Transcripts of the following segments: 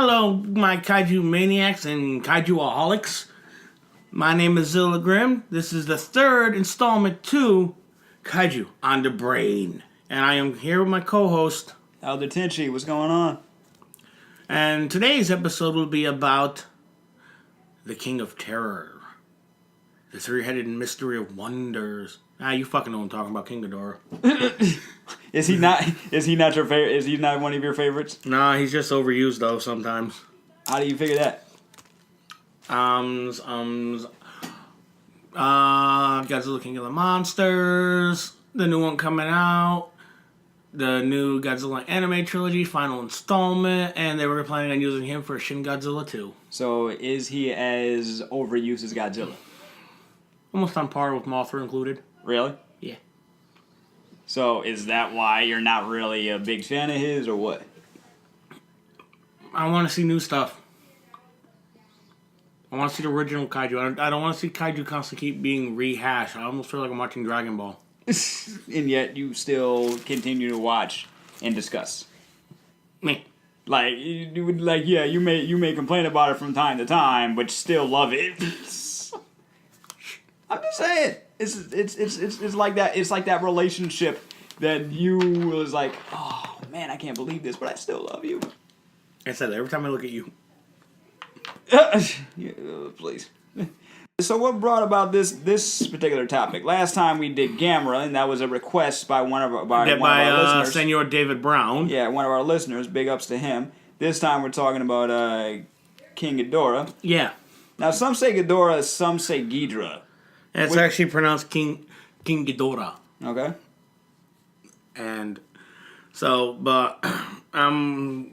Hello, my Kaiju maniacs and Kaiju-aholics. My name is Zilla Grimm. This is the third installment to Kaiju on the Brain. And I am here with my co-host, Elder Tenchi. What's going on? And today's episode will be about the King of Terror. The three-headed mystery of wonders. You fucking know what I'm talking about, King Ghidorah. Is he not your favorite? Is he not one of your favorites? Nah, he's just overused though sometimes. How do you figure that? Godzilla King of the Monsters, the new one coming out, the new Godzilla anime trilogy, final installment, and they were planning on using him for Shin Godzilla 2. So is he as overused as Godzilla? Almost on par with Mothra included. Really? Yeah. So is that why you're not really a big fan of his, or what? I want to see new stuff. I want to see the original Kaiju. I don't want to see Kaiju constantly keep being rehashed. I almost feel like I'm watching Dragon Ball. And yet you still continue to watch and discuss. Me. Like you would you may complain about it from time to time, but still love it. I'm just saying. It's like that. It's like that relationship that you was like, oh man, I can't believe this, but I still love you. I said that every time I look at you. Yeah, please. So what brought about this particular topic? Last time we did Gamera, and that was a request by one of our listeners. Senor David Brown. Yeah, one of our listeners. Big ups to him. This time we're talking about King Ghidorah. Yeah. Now some say Ghidorah, some say Ghidorah. It's actually pronounced King Ghidorah. Okay. And so, but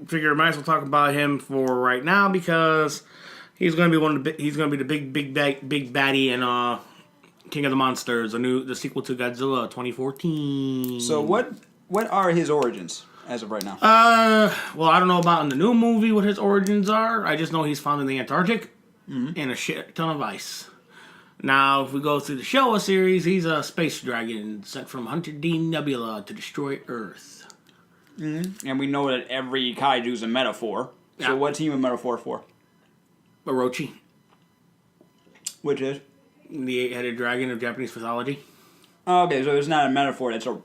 figure I might as well talk about him for right now because he's going to be he's going to be the big baddie in King of the Monsters, the sequel to Godzilla 2014. So what are his origins as of right now? Well, I don't know about in the new movie what his origins are. I just know he's found in the Antarctic in a shit ton of ice. Now, if we go through the Showa series, he's a space dragon sent from Hunter D. Nebula to destroy Earth. Mm-hmm. And we know that every kaiju is a metaphor. So what's he a metaphor for? Orochi. Which is? The eight-headed dragon of Japanese mythology. Okay, so it's not a metaphor. That's a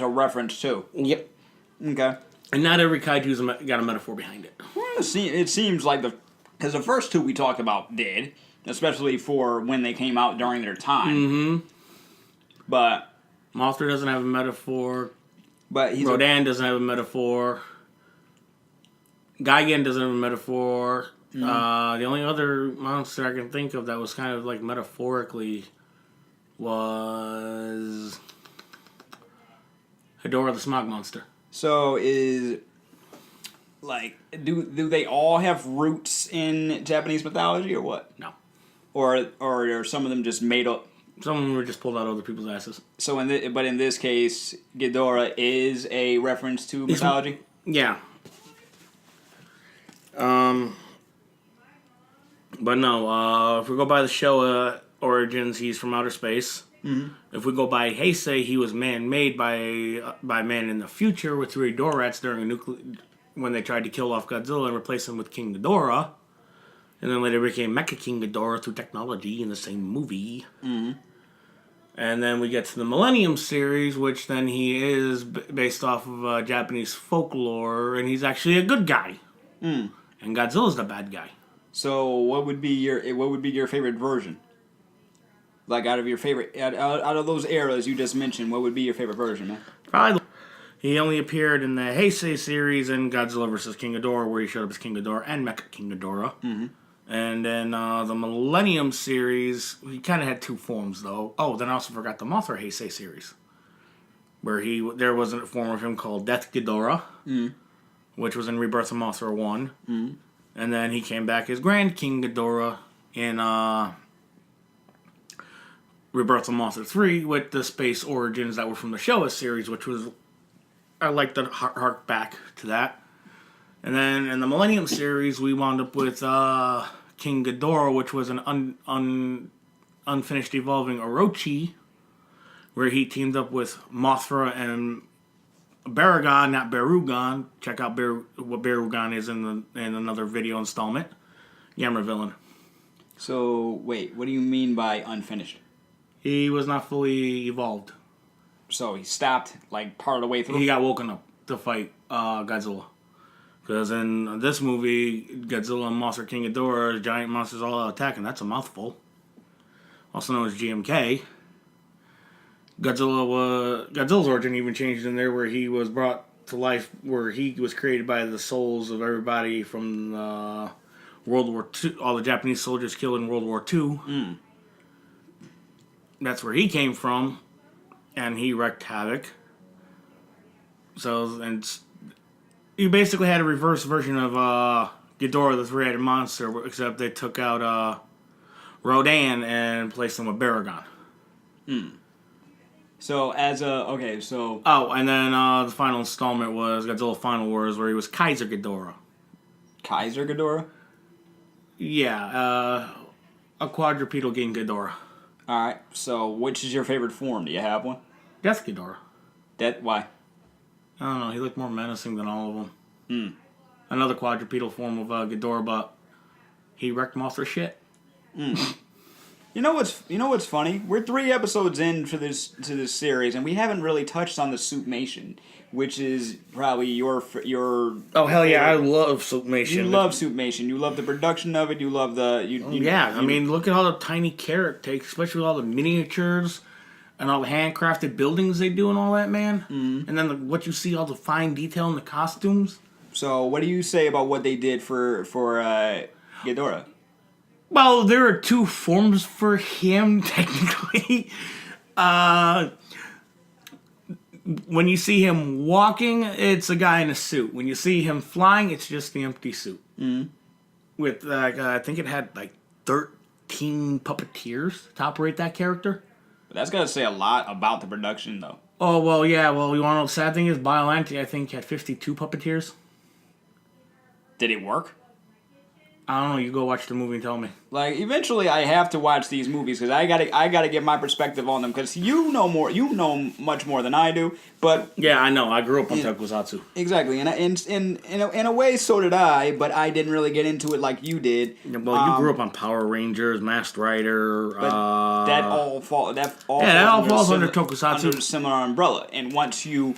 reference too. Yep. Okay. And not every kaiju's got a metaphor behind it. Well, it seems like because the first two we talked about did, especially for when they came out during their time. Mm-hmm. But Mothra doesn't have a metaphor. But Rodan doesn't have a metaphor. Gigan doesn't have a metaphor. The only other monster I can think of that was kind of like metaphorically was Ghidorah the Smog Monster. So do they all have roots in Japanese mythology or what? No. Or are some of them just made up? Some of them were just pulled out of other people's asses. So but in this case, Ghidorah is a reference to mythology? Yeah. But no, if we go by the Showa origins, he's from outer space. Mm-hmm. If we go by Heisei, he was man-made by man in the future with three Dorats when they tried to kill off Godzilla and replace him with King Ghidorah. And then later became Mecha King Ghidorah through technology in the same movie. Mm-hmm. And then we get to the Millennium series, which then he is based off of Japanese folklore, and he's actually a good guy. Mm. And Godzilla's the bad guy. So what would be your favorite version? Like out of those eras you just mentioned, what would be your favorite version, man? Probably. He only appeared in the Heisei series in Godzilla vs. King Ghidorah, where he showed up as King Ghidorah and Mecha King Ghidorah. Mm-hmm. And then the Millennium series, he kind of had two forms, though. Oh, then I also forgot the Mothra Heisei series, where there was a form of him called Death Ghidorah, which was in Rebirth of Mothra 1. Mm. And then he came back as Grand King Ghidorah in Rebirth of Mothra 3 with the space origins that were from the Showa series, which was, I like to hark back to that. And then in the Millennium series, we wound up with King Ghidorah, which was an unfinished evolving Orochi, where he teamed up with Mothra and Baragon, not Barugon. Check out what Barugon is in another video installment. Yammer villain. So, wait, what do you mean by unfinished? He was not fully evolved. So he stopped, like, part of the way through? He got woken up to fight Godzilla. Because in this movie, Godzilla and Monster King Ghidorah, giant monsters all out attacking. That's a mouthful. Also known as GMK. Godzilla's origin even changed in there, where he was brought to life, where he was created by the souls of everybody from World War II, all the Japanese soldiers killed in World War II. That's where he came from, and he wreaked havoc. So, and you basically had a reverse version of Ghidorah, the three-headed monster, except they took out Rodan and placed him with Baragon. So, Oh, and then the final installment was Godzilla Final Wars, where he was Kaiser Ghidorah. Kaiser Ghidorah? Yeah, a quadrupedal King Ghidorah. Alright, so which is your favorite form? Do you have one? That's Ghidorah. Why? I don't know, he looked more menacing than all of them. Another quadrupedal form of Ghidorah, but he wrecked most of shit. You know what's funny? We're 3 episodes into this series, and we haven't really touched on the Suitmation, which is probably your Oh hell yeah, I love Suitmation. You love Suitmation. You love the production of it. You love the I mean, look at all the tiny care it takes, especially with all the miniatures and all the handcrafted buildings they do and all that, man. And then what you see, all the fine detail in the costumes. So, what do you say about what they did for Ghidorah? Well, there are 2 forms for him, technically. When you see him walking, it's a guy in a suit. When you see him flying, it's just the empty suit. With, I think it had, 13 puppeteers to operate that character. But that's got to say a lot about the production, though. Oh, well, yeah. Well, you want to know the sad thing is, Biollante, I think, had 52 puppeteers. Did it work? I don't know. You go watch the movie and tell me. Like, eventually, I have to watch these movies because I gotta get my perspective on them because you know much more than I do. But yeah, I know. I grew up on Tokusatsu. Exactly, and in a way, so did I. But I didn't really get into it like you did. Yeah, well, you grew up on Power Rangers, Masked Rider. But that all falls under Tokusatsu, under a similar umbrella. And once you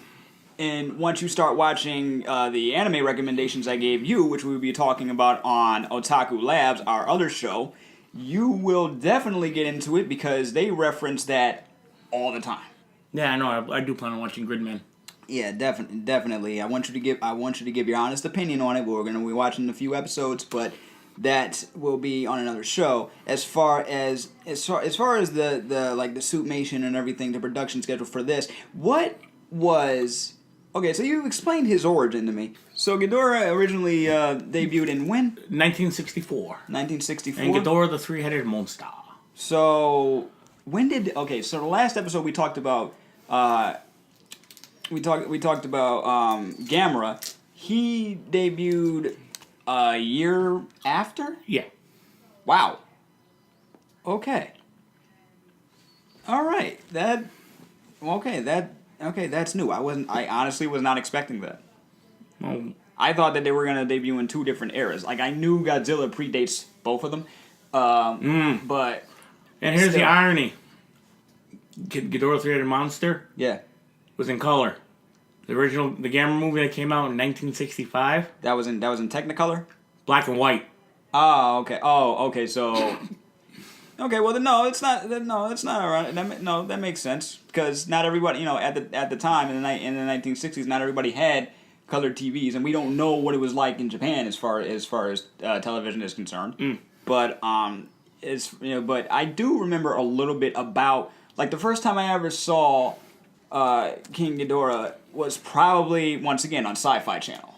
start watching the anime recommendations I gave you, which we will be talking about on Otaku Labs, our other show, you will definitely get into it because they reference that all the time. Yeah, I know. I do plan on watching Gridman. Yeah, definitely. I want you to give your honest opinion on it. We're going to be watching a few episodes, but that will be on another show. As far as the Suitmation and everything, the production schedule for this, what was... Okay, so you explained his origin to me. So Ghidorah originally debuted in when? 1964. 1964? And Ghidorah the Three-Headed Monster. So, when did... Okay, so the last episode we talked about... We talked about Gamera. He debuted a year after? Yeah. Wow. Okay. All right. Okay, that's new. I honestly was not expecting that. Well, I thought that they were gonna debut in 2 different eras. Like, I knew Godzilla predates both of them, but... And here's the irony. Ghidorah Three-Headed Monster was in color. The Gamera movie that came out in 1965. That was in Technicolor? Black and white. Oh, okay. So... Okay, well, it's not alright. That makes sense because not everybody, at the time in the 1960s, not everybody had colored TVs, and we don't know what it was like in Japan as far as television is concerned. But but I do remember a little bit about the first time I ever saw King Ghidorah was probably once again on Sci-Fi Channel.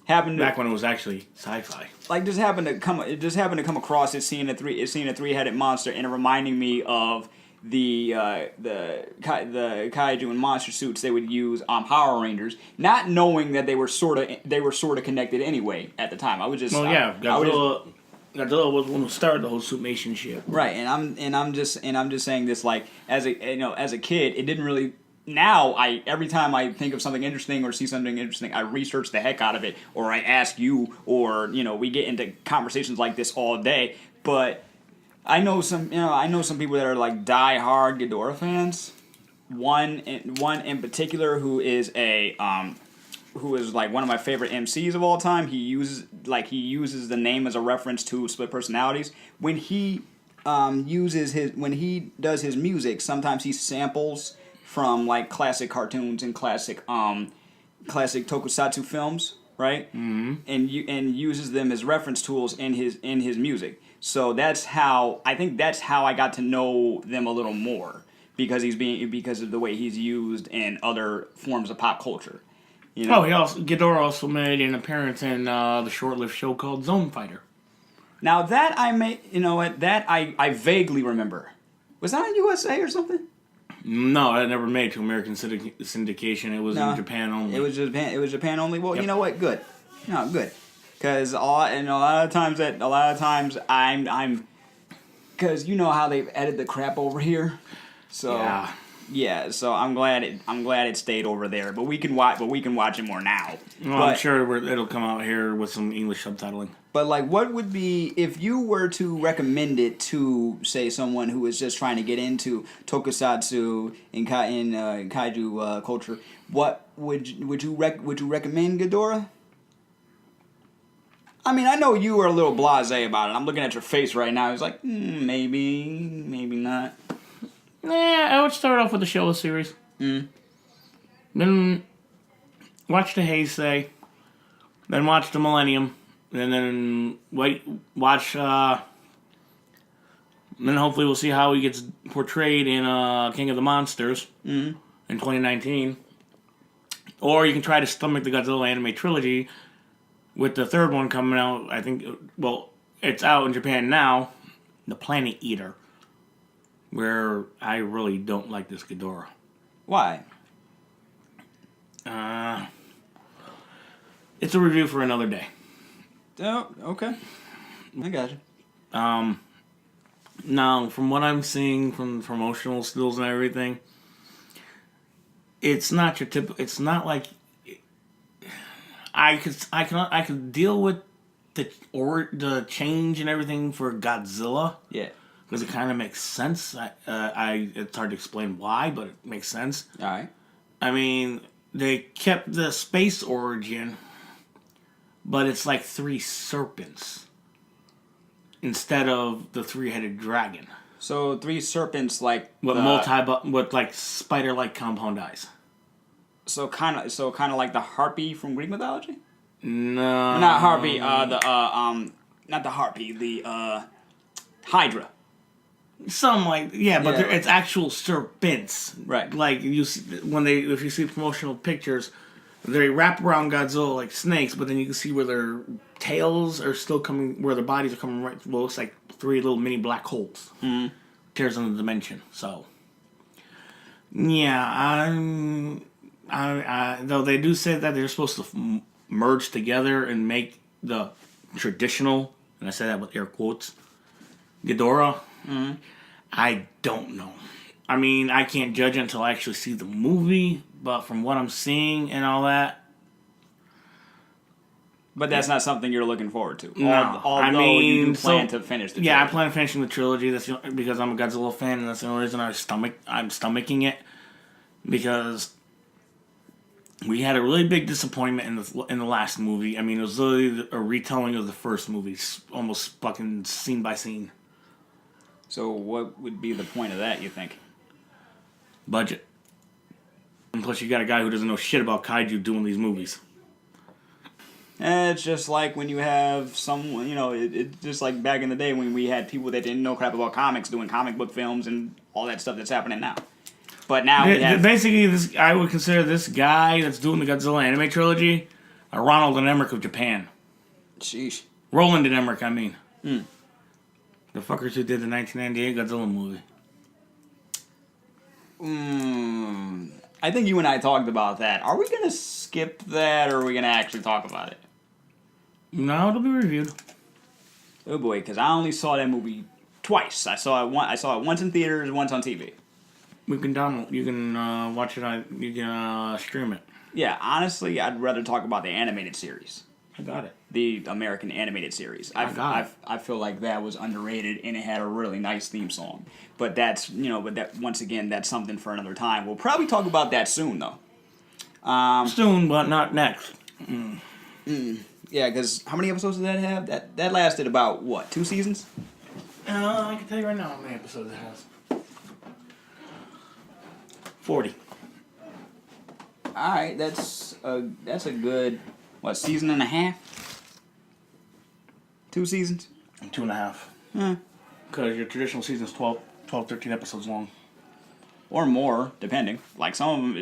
Back when it was actually sci-fi. Just happened to come across it, seeing a three-headed monster, and it reminding me of the kaiju and monster suits they would use on Power Rangers, not knowing that they were sort of connected anyway at the time. I was just Godzilla was one who started the whole Suitmation shit. Right, and I'm just saying this as a kid, it didn't really now every time I think of something interesting or see something interesting, I research the heck out of it, or I ask you, or we get into conversations like this all day. But I know some people that are like die-hard Ghidorah fans. One in particular who is like one of my favorite MCs of all time. He uses the name as a reference to split personalities. When he does his music, sometimes he samples from like classic cartoons and classic tokusatsu films, right? Mm-hmm. And uses them as reference tools in his music. So that's how I got to know them a little more, because of the way he's used in other forms of pop culture. Ghidorah also made an appearance in the short-lived show called Zone Fighter. Now that I vaguely remember. Was that on USA or something? No, it never made to American syndication. It was in Japan only. It was Japan only. Well, yep. You know what? Good. No, good. Because a lot of times I'm because you know how they've edited the crap over here. So yeah. So I'm glad it stayed over there. But we can watch it more now. Well, I'm sure it'll come out here with some English subtitling. But like, what would be, if you were to recommend it to, say, someone who is just trying to get into tokusatsu and kaiju culture? What would you recommend Ghidorah? I mean, I know you are a little blasé about it. I'm looking at your face right now. It's like, maybe not. I would start off with the Showa series. Then watch the Heisei. Then watch the Millennium. And then watch. Then hopefully we'll see how he gets portrayed in King of the Monsters in 2019. Or you can try to stomach the Godzilla anime trilogy with the third one coming out. I think, it's out in Japan now. The Planet Eater, where I really don't like this Ghidorah. Why? It's a review for another day. Oh, okay. I got you. Now, from what I'm seeing from the promotional stills and everything, it's not your typical. It's not like I could deal with the change and everything for Godzilla. Yeah. Because it kind of makes sense. It's hard to explain why, but it makes sense. All right. I mean, they kept the space origin, but it's like 3 serpents instead of the 3-headed dragon. So 3 serpents like with like spider-like compound eyes. So kind of like the harpy from Greek mythology. No, not harpy. Not the harpy. The Hydra. Something like but it's actual serpents, right? Like you see, if you see promotional pictures, they wrap around Godzilla like snakes, but then you can see where their tails are still coming, where their bodies are coming right. Well, it's like 3 little mini black holes. Mm-hmm. Tears in the dimension. So, yeah, though they do say that they're supposed to merge together and make the traditional, and I say that with air quotes, Ghidorah. Mm-hmm. I don't know. I mean, I can't judge until I actually see the movie, but from what I'm seeing and all that. But that's not something you're looking forward to. No. Although you do plan to finish the trilogy. Yeah, I plan on finishing the trilogy. That's because I'm a Godzilla fan, and that's the only reason I'm stomaching it. Because we had a really big disappointment in the last movie. I mean, it was literally a retelling of the first movie, almost fucking scene by scene. So what would be the point of that, you think? Budget. And plus you got a guy who doesn't know shit about Kaiju doing these movies. It's just like when you have someone, it's just like back in the day when we had people that didn't know crap about comics doing comic book films and all that stuff that's happening now. But now we have... Basically, I would consider this guy that's doing the Godzilla anime trilogy a Ronald and Emmerich of Japan. Sheesh. Roland and Emmerich, I mean. The fuckers who did the 1998 Godzilla movie. I think you and I talked about that. Are we going to skip that, or are we going to actually talk about it? No, it'll be reviewed. Oh boy, because I only saw that movie twice. I saw it once in theaters, once on TV. We can download. You can watch it on. You can stream it. Yeah, honestly, I'd rather talk about the animated series. I got it. The American animated series. I feel like that was underrated and it had a really nice theme song. But that's, once again, that's something for another time. We'll probably talk about that soon, though. Soon, but not next. Yeah, because how many episodes did that have? That lasted about, what, 2 seasons? I can tell you right now how many episodes it has. 40. Alright, that's a good, what, season and a half? 2 seasons? 2.5. Because your traditional season is 12, 13 episodes long. Or more, depending. Like some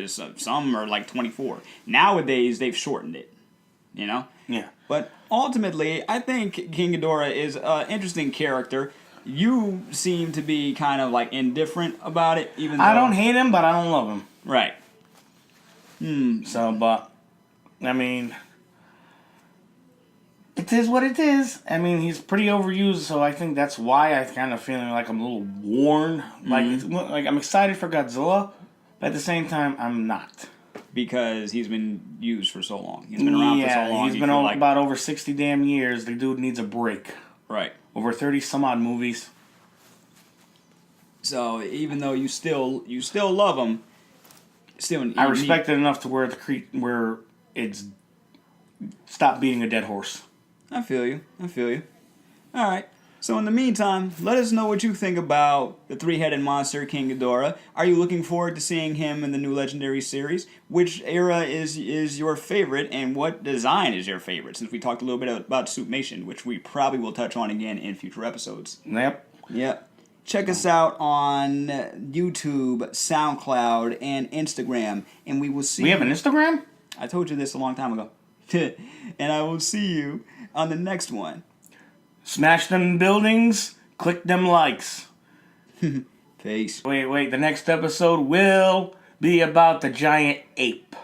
are like 24. Nowadays, they've shortened it. Yeah. But ultimately, I think King Ghidorah is an interesting character. You seem to be kind of like indifferent about it, even though... I don't hate him, but I don't love him. Right. So, but, I mean, it is what it is. I mean, he's pretty overused, so I think that's why I kind of feeling like I'm a little worn. Like I'm excited for Godzilla, but at the same time, I'm not. Because he's been used for so long. He's been around for so long. He's been about over 60 damn years. The dude needs a break. Right. Over 30 some odd movies. So even though you still love him, I respect it enough to where it's stop being a dead horse. I feel you. All right. So in the meantime, let us know what you think about the three-headed monster King Ghidorah. Are you looking forward to seeing him in the new Legendary series? Which era is your favorite, and what design is your favorite? Since we talked a little bit about Suitmation, which we probably will touch on again in future episodes. Yep. Check us out on YouTube, SoundCloud, and Instagram, and we will see. We have an Instagram? I told you this a long time ago. And I will see you on the next one. Smash them buildings, click them likes. Peace. Wait, the next episode will be about the giant ape.